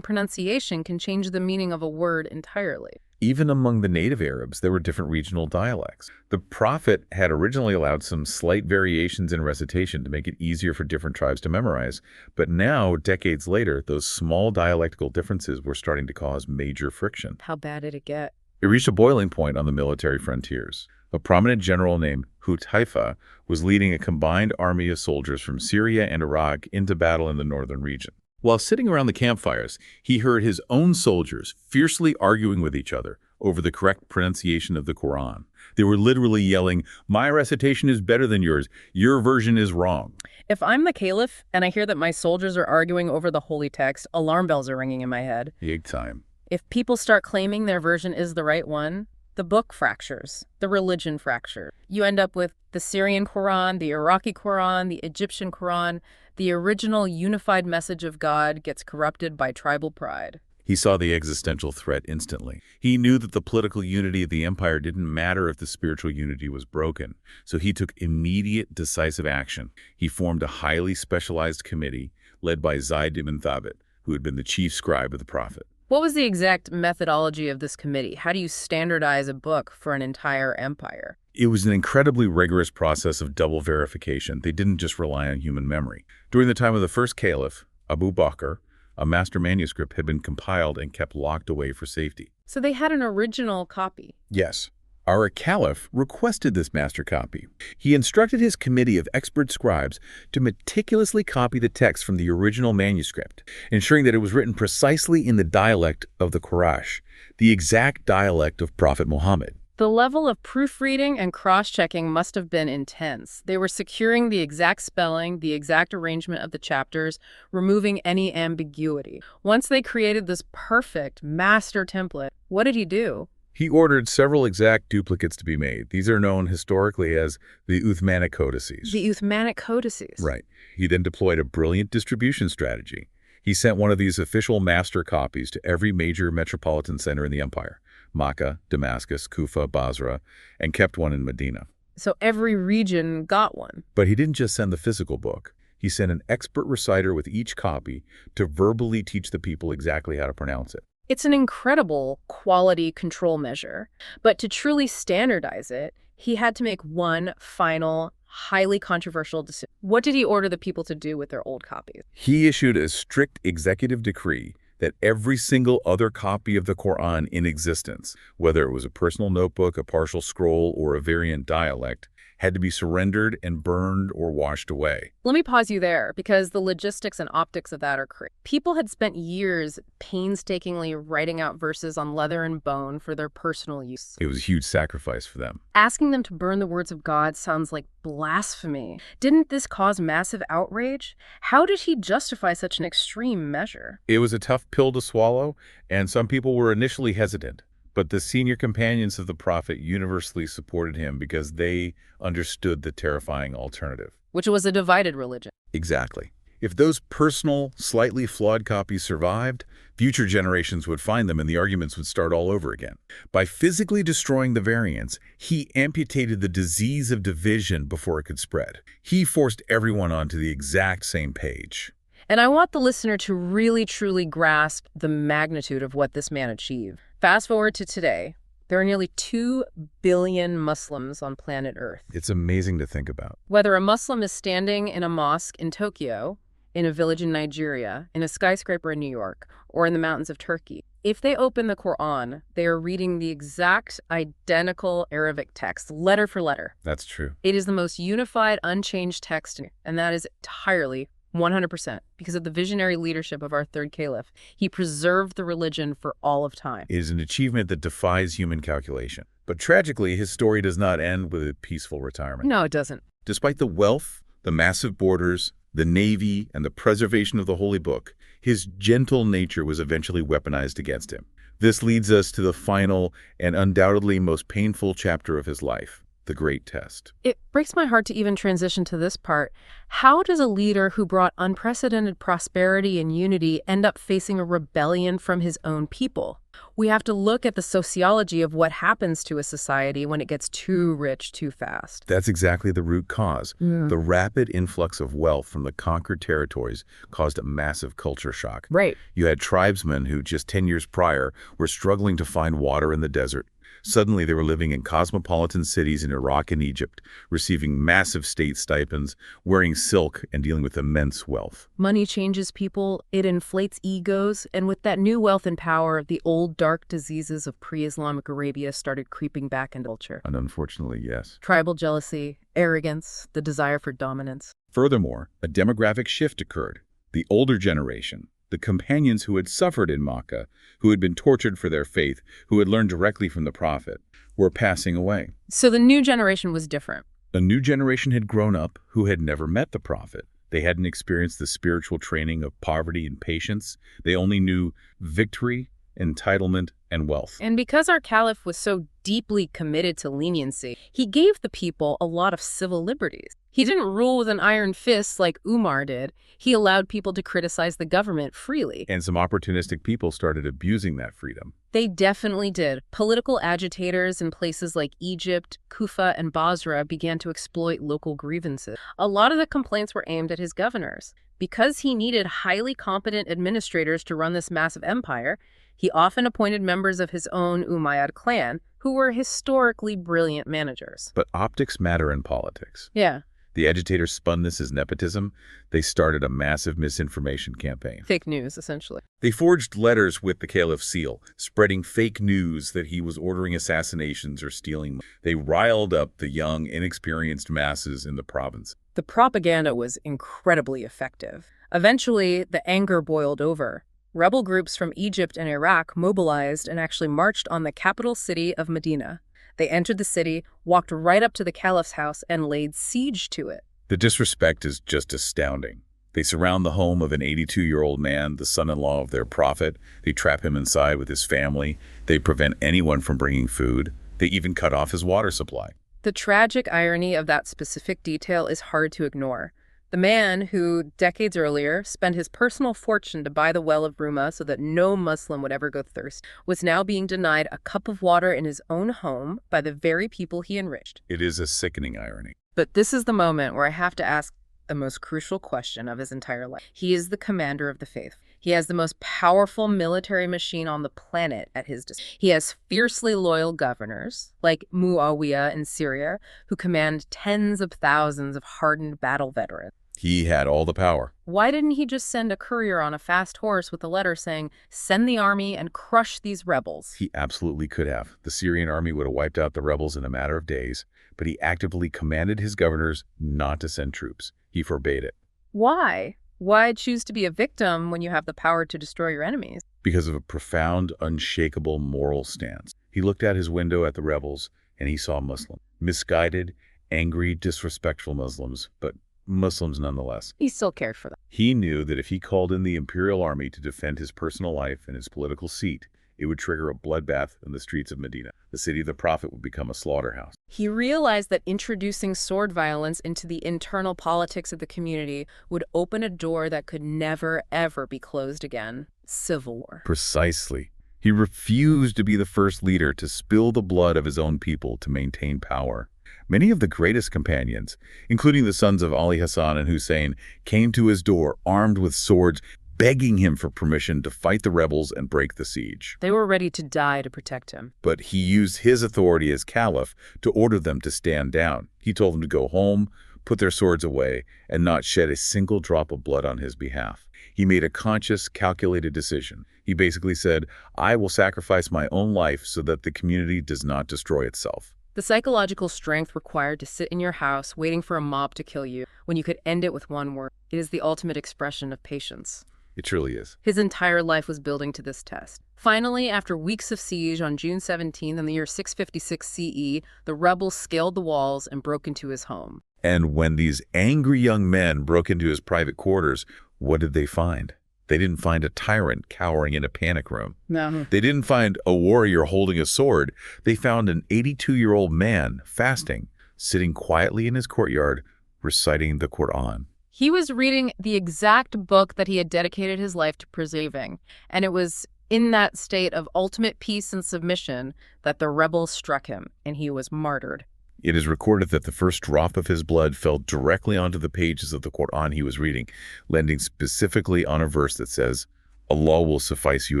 pronunciation can change the meaning of a word entirely. Even among the native Arabs, there were different regional dialects. The Prophet had originally allowed some slight variations in recitation to make it easier for different tribes to memorize, but now, decades later, those small dialectical differences were starting to cause major friction. How bad did it get? It reached a boiling point on the military frontiers. A prominent general named Hutaifa was leading a combined army of soldiers from Syria and Iraq into battle in the northern region. While sitting around the campfires, he heard his own soldiers fiercely arguing with each other over the correct pronunciation of the Quran. They were literally yelling, "My recitation is better than yours. Your version is wrong." If I'm the caliph and I hear that my soldiers are arguing over the holy text, alarm bells are ringing in my head. Big time. If people start claiming their version is the right one, the book fractures, the religion fractures. You end up with the Syrian Quran, the Iraqi Quran, the Egyptian Quran. The original unified message of God gets corrupted by tribal pride. He saw the existential threat instantly. He knew that the political unity of the empire didn't matter if the spiritual unity was broken, so he took immediate, decisive action. He formed a highly specialized committee led by Zayd ibn Thabit, who had been the chief scribe of the Prophet. What was the exact methodology of this committee? How do you standardize a book for an entire empire? It was an incredibly rigorous process of double verification. They didn't just rely on human memory. During the time of the first caliph, Abu Bakr, a master manuscript had been compiled and kept locked away for safety. So they had an original copy. Yes. Our caliph requested this master copy. He instructed his committee of expert scribes to meticulously copy the text from the original manuscript, ensuring that it was written precisely in the dialect of the Quraysh, the exact dialect of Prophet Muhammad. The level of proofreading and cross-checking must have been intense. They were securing the exact spelling, the exact arrangement of the chapters, removing any ambiguity. Once they created this perfect master template, what did he do? He ordered several exact duplicates to be made. These are known historically as the Uthmanic codices. The Uthmanic codices. Right. He then deployed a brilliant distribution strategy. He sent one of these official master copies to every major metropolitan center in the empire. Makkah, Damascus, Kufa, Basra, and kept one in Madinah. So every region got one. But he didn't just send the physical book. He sent an expert reciter with each copy to verbally teach the people exactly how to pronounce it. It's an incredible quality control measure. But to truly standardize it, he had to make one final, highly controversial decision. What did he order the people to do with their old copies? He issued a strict executive decree that every single other copy of the Quran in existence, whether it was a personal notebook, a partial scroll, or a variant dialect, had to be surrendered and burned or washed away. Let me pause you there, because the logistics and optics of that are crazy. People had spent years painstakingly writing out verses on leather and bone for their personal use. It was a huge sacrifice for them. Asking them to burn the words of God sounds like blasphemy. Didn't this cause massive outrage? How did he justify such an extreme measure? It was a tough pill to swallow, and some people were initially hesitant. But the senior companions of the Prophet universally supported him because they understood the terrifying alternative. Which was a divided religion. Exactly. If those personal, slightly flawed copies survived, future generations would find them and the arguments would start all over again. By physically destroying the variants, he amputated the disease of division before it could spread. He forced everyone onto the exact same page. And I want the listener to really, truly grasp the magnitude of what this man achieved. Fast forward to today. There are nearly 2 billion Muslims on planet Earth. It's amazing to think about. Whether a Muslim is standing in a mosque in Tokyo, in a village in Nigeria, in a skyscraper in New York, or in the mountains of Turkey, if they open the Quran, they are reading the exact identical Arabic text, letter for letter. That's true. It is the most unified, unchanged text, and that is entirely 100% because of the visionary leadership of our third caliph. He preserved the religion for all of time. It is an achievement that defies human calculation. But tragically, his story does not end with a peaceful retirement. No, it doesn't. Despite the wealth, the massive borders, the navy, and the preservation of the Holy Book, his gentle nature was eventually weaponized against him. This leads us to the final and undoubtedly most painful chapter of his life, the Great Test. It breaks my heart to even transition to this part. How does a leader who brought unprecedented prosperity and unity end up facing a rebellion from his own people? We have to look at the sociology of what happens to a society when it gets too rich too fast. That's exactly the root cause. The rapid influx of wealth from the conquered territories caused a massive culture shock. Right. You had tribesmen who just 10 years prior were struggling to find water in the desert. Suddenly, they were living in cosmopolitan cities in Iraq and Egypt, receiving massive state stipends, wearing silk, and dealing with immense wealth. Money changes people, it inflates egos, and with that new wealth and power, the old dark diseases of pre-Islamic Arabia started creeping back into culture. And unfortunately, yes. Tribal jealousy, arrogance, the desire for dominance. Furthermore, a demographic shift occurred. The older generation, The companions who had suffered in Makkah, who had been tortured for their faith, who had learned directly from the Prophet, were passing away. So the new generation was different. A new generation had grown up who had never met the Prophet. They hadn't experienced the spiritual training of poverty and patience. They only knew victory, entitlement, and wealth. And because our caliph was so deeply committed to leniency, he gave the people a lot of civil liberties. He didn't rule with an iron fist like Umar did. He allowed people to criticize the government freely. And some opportunistic people started abusing that freedom. They definitely did. Political agitators in places like Egypt, Kufa, and Basra began to exploit local grievances. A lot of the complaints were aimed at his governors. Because he needed highly competent administrators to run this massive empire, he often appointed members of his own Umayyad clan who were historically brilliant managers. But optics matter in politics. Yeah. The agitators spun this as nepotism. They started a massive misinformation campaign. Fake news, essentially. They forged letters with the caliph's seal, spreading fake news that he was ordering assassinations or stealing. They riled up the young, inexperienced masses in the province. The propaganda was incredibly effective. Eventually, the anger boiled over. Rebel groups from Egypt and Iraq mobilized and actually marched on the capital city of Madinah. They entered the city, walked right up to the caliph's house, and laid siege to it. The disrespect is just astounding. They surround the home of an 82-year-old man, the son-in-law of their prophet. They trap him inside with his family. They prevent anyone from bringing food. They even cut off his water supply. The tragic irony of that specific detail is hard to ignore. The man who, decades earlier, spent his personal fortune to buy the Well of Rumah so that no Muslim would ever go thirsty, was now being denied a cup of water in his own home by the very people he enriched. It is a sickening irony. But this is the moment where I have to ask the most crucial question of his entire life. He is the commander of the faith. He has the most powerful military machine on the planet at his disposal. He has fiercely loyal governors, like Muawiyah in Syria, who command tens of thousands of hardened battle veterans. He had all the power. Why didn't he just send a courier on a fast horse with a letter saying, "Send the army and crush these rebels"? He absolutely could have. The Syrian army would have wiped out the rebels in a matter of days, but he actively commanded his governors not to send troops. He forbade it. Why? Why choose to be a victim when you have the power to destroy your enemies? Because of a profound, unshakable moral stance. He looked out his window at the rebels, and he saw Muslims. Misguided, angry, disrespectful Muslims, but Muslims nonetheless. He still cared for them. He knew that if he called in the imperial army to defend his personal life and his political seat, it would trigger a bloodbath in the streets of Medina. The city of the Prophet would become a slaughterhouse. He realized that introducing sword violence into the internal politics of the community would open a door that could never, ever be closed again. Civil war. Precisely. He refused to be the first leader to spill the blood of his own people to maintain power. Many of the greatest companions, including the sons of Ali Hassan and Hussein, came to his door armed with swords, begging him for permission to fight the rebels and break the siege. They were ready to die to protect him. But he used his authority as caliph to order them to stand down. He told them to go home, put their swords away, and not shed a single drop of blood on his behalf. He made a conscious, calculated decision. He basically said, "I will sacrifice my own life so that the community does not destroy itself." The psychological strength required to sit in your house waiting for a mob to kill you when you could end it with one word. It is the ultimate expression of patience. It truly is. His entire life was building to this test. Finally, after weeks of siege on June 17th in the year 656 CE, the rebels scaled the walls and broke into his home. And when these angry young men broke into his private quarters, what did they find? They didn't find a tyrant cowering in a panic room. No. They didn't find a warrior holding a sword. They found an 82-year-old man fasting, sitting quietly in his courtyard, reciting the Quran. He was reading the exact book that he had dedicated his life to preserving, and it was in that state of ultimate peace and submission that the rebels struck him, and he was martyred. It is recorded that the first drop of his blood fell directly onto the pages of the Quran he was reading, landing specifically on a verse that says, "Allah will suffice you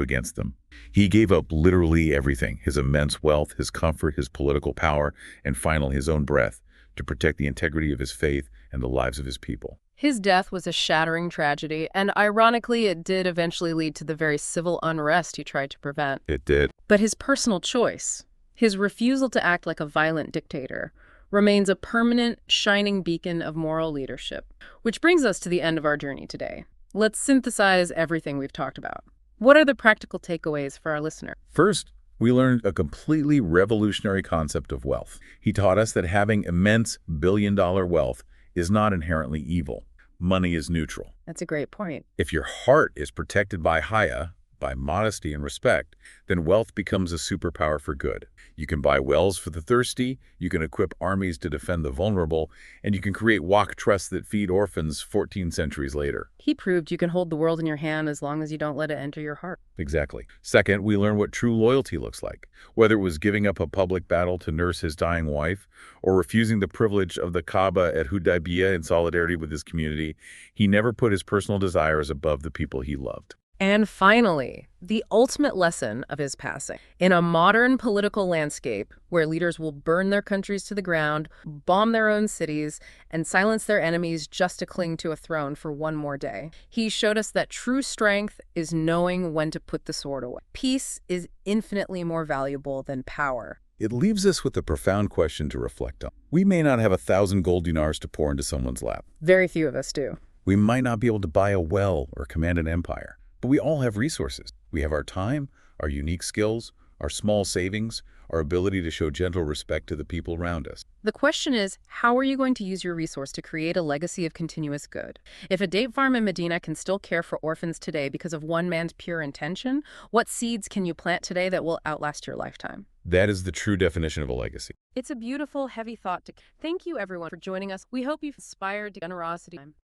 against them." He gave up literally everything, his immense wealth, his comfort, his political power, and finally his own breath, to protect the integrity of his faith and the lives of his people. His death was a shattering tragedy, and ironically, it did eventually lead to the very civil unrest he tried to prevent. It did. But his personal choice, his refusal to act like a violent dictator, remains a permanent, shining beacon of moral leadership. Which brings us to the end of our journey today. Let's synthesize everything we've talked about. What are the practical takeaways for our listener? First, we learned a completely revolutionary concept of wealth. He taught us that having immense billion-dollar wealth is not inherently evil. Money is neutral. That's a great point. If your heart is protected by haya, by modesty and respect, then wealth becomes a superpower for good. You can buy wells for the thirsty, you can equip armies to defend the vulnerable, and you can create waqf trusts that feed orphans 14 centuries later. He proved you can hold the world in your hand as long as you don't let it enter your heart. Exactly. Second, we learned what true loyalty looks like. Whether it was giving up a public battle to nurse his dying wife, or refusing the privilege of the Kaaba at Hudaybiyah in solidarity with his community, he never put his personal desires above the people he loved. And finally, the ultimate lesson of his passing. In a modern political landscape where leaders will burn their countries to the ground, bomb their own cities, and silence their enemies just to cling to a throne for one more day, he showed us that true strength is knowing when to put the sword away. Peace is infinitely more valuable than power. It leaves us with a profound question to reflect on. We may not have 1,000 gold dinars to pour into someone's lap. Very few of us do. We might not be able to buy a well or command an empire. But we all have resources. We have our time, our unique skills, our small savings, our ability to show gentle respect to the people around us. The question is, how are you going to use your resource to create a legacy of continuous good? If a date farm in Medina can still care for orphans today because of one man's pure intention, what seeds can you plant today that will outlast your lifetime? That is the true definition of a legacy. It's a beautiful, heavy thought. Thank you, everyone, for joining us. We hope you've inspired generosity.